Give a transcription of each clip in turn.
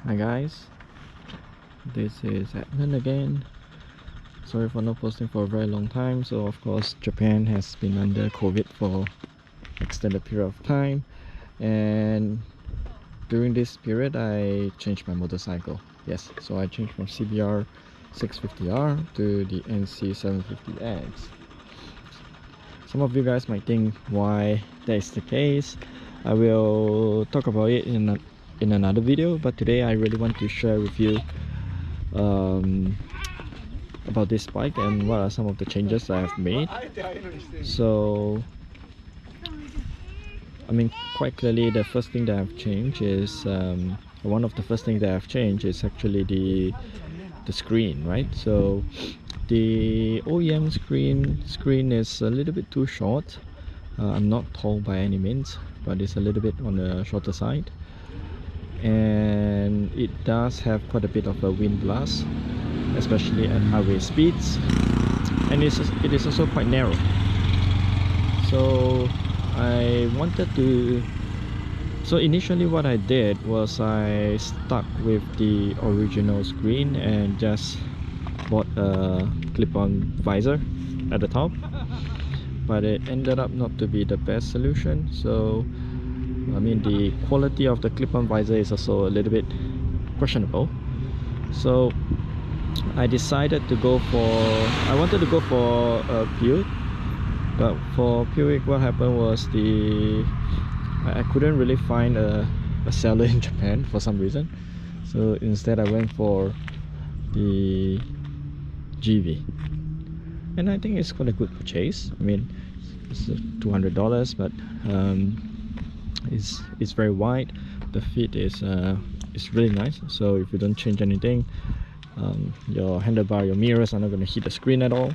Hi guys, this is Edmund again. Sorry for not posting for a very long time. So of course Japan has been under COVID for extended period of time, and during this period I changed my motorcycle. Yes, so I changed from CBR650R to the NC750X. Some of you guys might think why that is the case. I will talk about it in another video, but today I really want to share with you about this bike and what are some of the changes I have made. So I mean, quite clearly the first thing that I've changed is one of the first things that I've changed is actually the screen, right? So the OEM screen is a little bit too short. I'm not tall by any means, but it's a little bit on the shorter side, and it does have quite a bit of a wind blast, especially at highway speeds, and it is also quite narrow. So initially what I did was I stuck with the original screen and just bought a clip-on visor at the top, but it ended up not to be the best solution. So I mean, the quality of the clip-on visor is also a little bit questionable. So I decided to go for, I wanted to go for a Buick, but for Buick what happened was I couldn't really find a seller in Japan for some reason. So instead I went for the Givi, and I think it's quite a good purchase. I mean, it's $200, but it's very wide. The fit is really nice, so if you don't change anything, your handlebar, your mirrors are not going to hit the screen at all.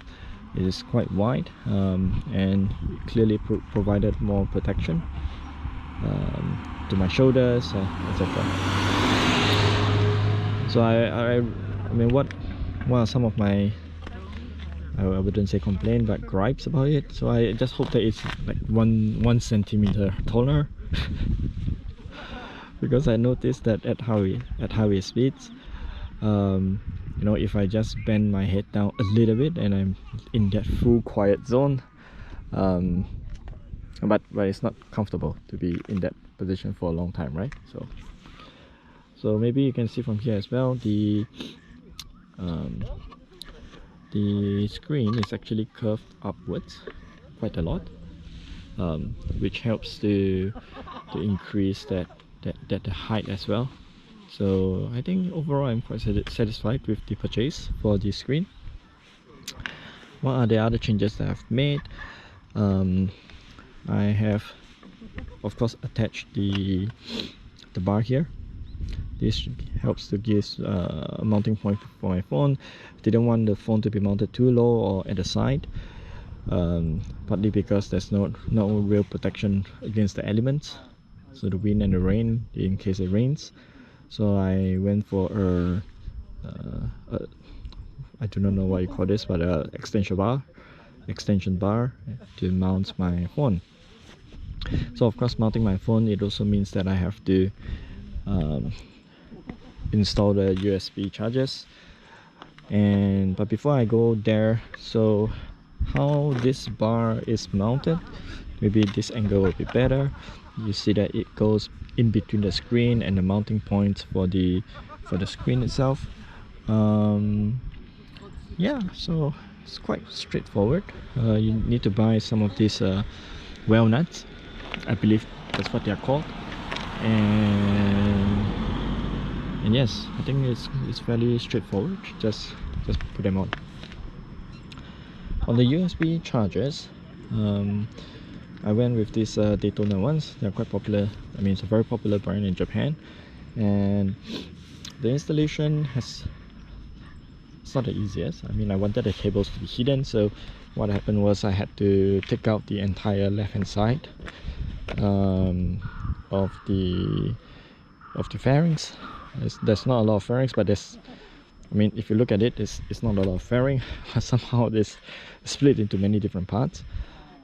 It is quite wide, and clearly provided more protection to my shoulders, etc. So I mean, what are some of my, I wouldn't say complain, but gripes about it? So I just hope that it's like one centimeter taller because I noticed that at highway speeds, you know, if I just bend my head down a little bit and I'm in that full quiet zone, but it's not comfortable to be in that position for a long time, right? So maybe you can see from here as well, the screen is actually curved upwards quite a lot, which helps to increase that height as well. So I think overall I'm quite satisfied with the purchase for the screen. What are the other changes that I've made? I have of course attached the bar here. This helps to give a mounting point for my phone. Didn't want the phone to be mounted too low or at the side, partly because there's no real protection against the elements, so the wind and the rain in case it rains. So I went for I do not know what you call this, but a extension bar to mount my phone. So of course, mounting my phone, it also means that I have to install the USB chargers. But before I go there, so how this bar is mounted, maybe this angle will be better. You see that it goes in between the screen and the mounting points for the screen itself. Yeah, so it's quite straightforward. You need to buy some of these Wellnuts, I believe that's what they are called, and yes, I think it's fairly straightforward. Just put them on the USB chargers. I went with these Daytona ones. They're quite popular. I mean, it's a very popular brand in Japan, and the installation it's not the easiest. I mean, I wanted the cables to be hidden, so what happened was I had to take out the entire left hand side of the fairings. There's not a lot of fairings, but there's, I mean, if you look at it, it's not a lot of fairing. Somehow this split into many different parts.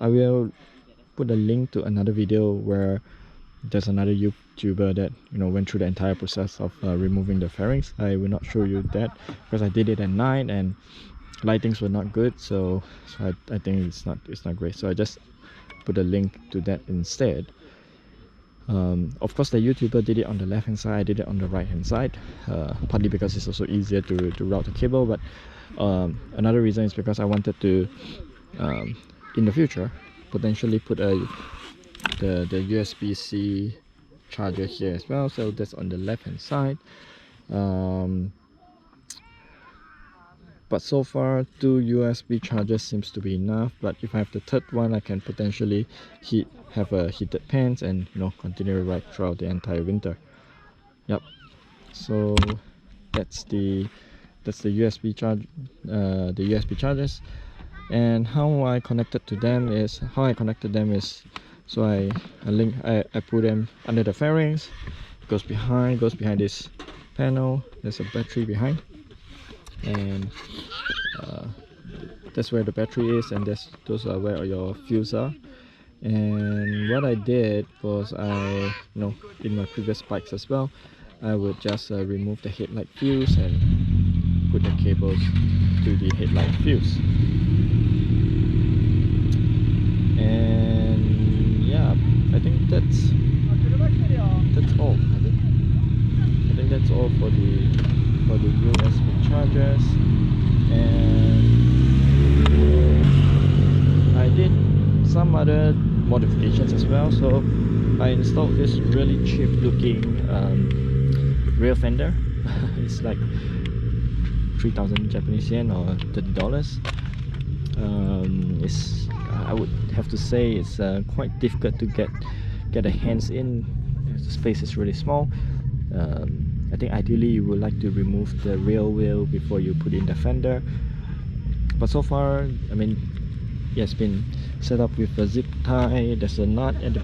I will put a link to another video where there's another YouTuber that, you know, went through the entire process of removing the fairings. I will not show you that because I did it at night and lightings were not good, so I think it's not great. So I just put a link to that instead. Of course, the YouTuber did it on the left hand side, I did it on the right hand side, partly because it's also easier to route the cable, but another reason is because I wanted to in the future potentially put the USB-C charger here as well. So that's on the left hand side. But so far 2 USB chargers seems to be enough, but if I have the third one, I can potentially have a heated pants and, you know, continue to ride throughout the entire winter. Yep. So that's the USB charge, the USB chargers. And how I connected them is so I put them under the fairings. Goes behind this panel. There's a battery behind, and that's where the battery is, and those are where your fuse are. And what I did was, you know, in my previous bikes as well, I would just remove the headlight fuse and put the cables to the headlight fuse. And yeah, I think that's all. I think that's all for the USB chargers. And I did some other modifications as well. So I installed this really cheap looking rear fender. It's like 3,000 Japanese yen or $30. I would have to say it's quite difficult to get a hands in. The space is really small. I think ideally you would like to remove the rear wheel before you put in the fender, but so far, I mean, yeah, it's been set up with a zip tie. There's a nut at the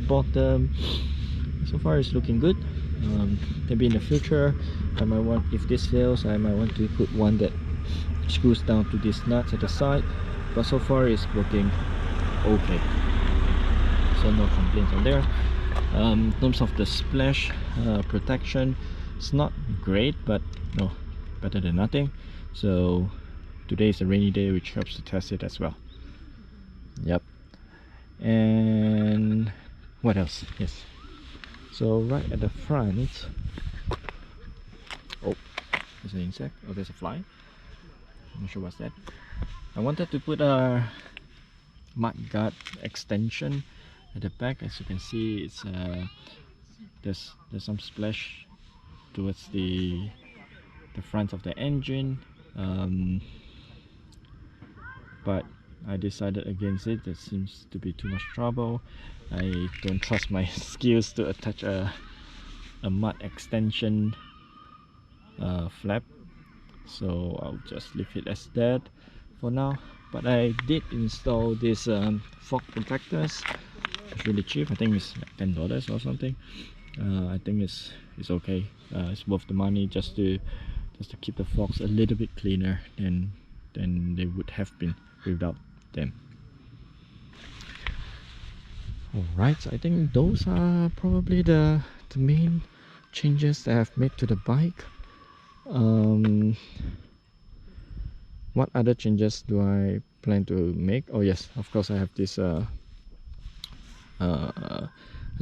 bottom. So far it's looking good. Maybe in the future I might want, if this fails, I might want to put one that screws down to these nuts at the side, but so far it's working okay, so no complaints on there. In terms of the splash protection, it's not great, but no, better than nothing. So today is a rainy day, which helps to test it as well. Yep. And what else? Yes, so right at the front, oh, there's an insect. Oh, there's a fly. I'm not sure what's that. I wanted to put a mudguard extension at the back. As you can see, it's there's some splash towards the front of the engine, but I decided against it. That seems to be too much trouble. I don't trust my skills to attach a mud extension flap, so I'll just leave it as that for now. But I did install these fog protectors. It's really cheap. I think it's like $10 or something. I think it's okay. It's worth the money just to keep the fogs a little bit cleaner than they would have been without them. Alright, so I think those are probably the main changes that I've made to the bike. What other changes do I plan to make? Oh yes, of course I have this I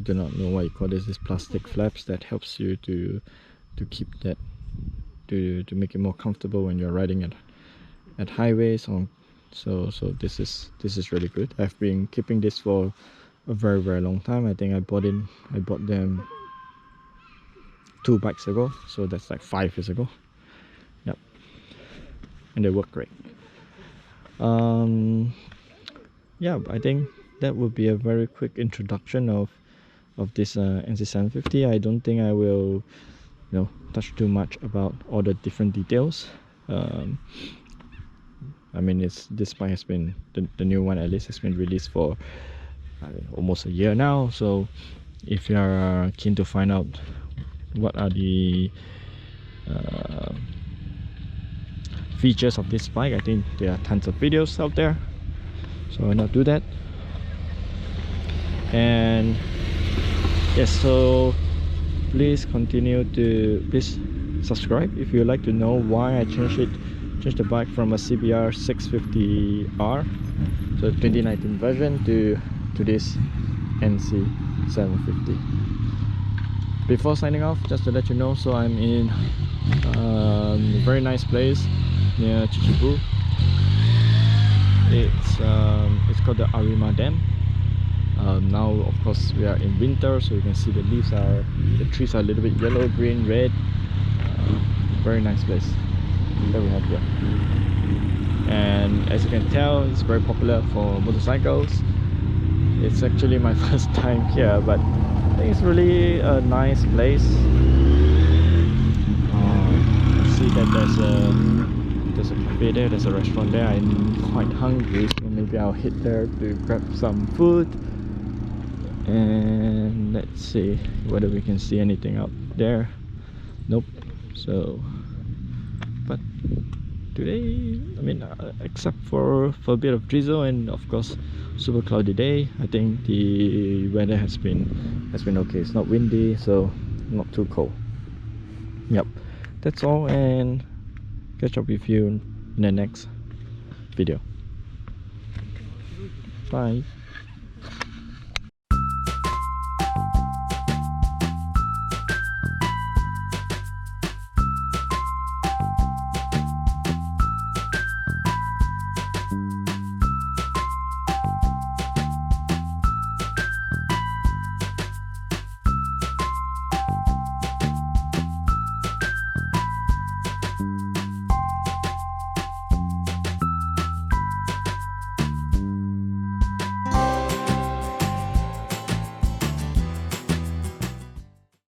do not know what you call this, plastic flaps that helps you to keep that, to make it more comfortable when you're riding at highways. So this is really good. I've been keeping this for a very long time. I think I bought them 2 bikes ago, so that's like 5 years ago. Yep, and they work great. Yeah, I think that would be a very quick introduction of this NC750. I don't think I will, you know, touch too much about all the different details. I mean, this bike has been, the new one at least, has been released for almost a year now. So if you are keen to find out what are the features of this bike, I think there are tons of videos out there, so I'll not do that. And Yes, so please please subscribe if you like to know why I changed the bike from a CBR650R, so 2019 version, to this NC750. Before signing off, just to let you know, so I'm in a very nice place near Chichibu. It's called the Arima Dam. Now of course we are in winter, so you can see the trees are a little bit yellow, green, red. Very nice place that we have here, and as you can tell, it's very popular for motorcycles. It's actually my first time here, but I think it's really a nice place. I see that there's a cafe there, there's a restaurant there. I'm quite hungry, so maybe I'll hit there to grab some food. And let's see whether we can see anything out there. Nope. So, but today, I mean, except for a bit of drizzle and of course super cloudy day, I think the weather has been okay. It's not windy, so not too cold. Yep, that's all, and catch up with you in the next video. Bye.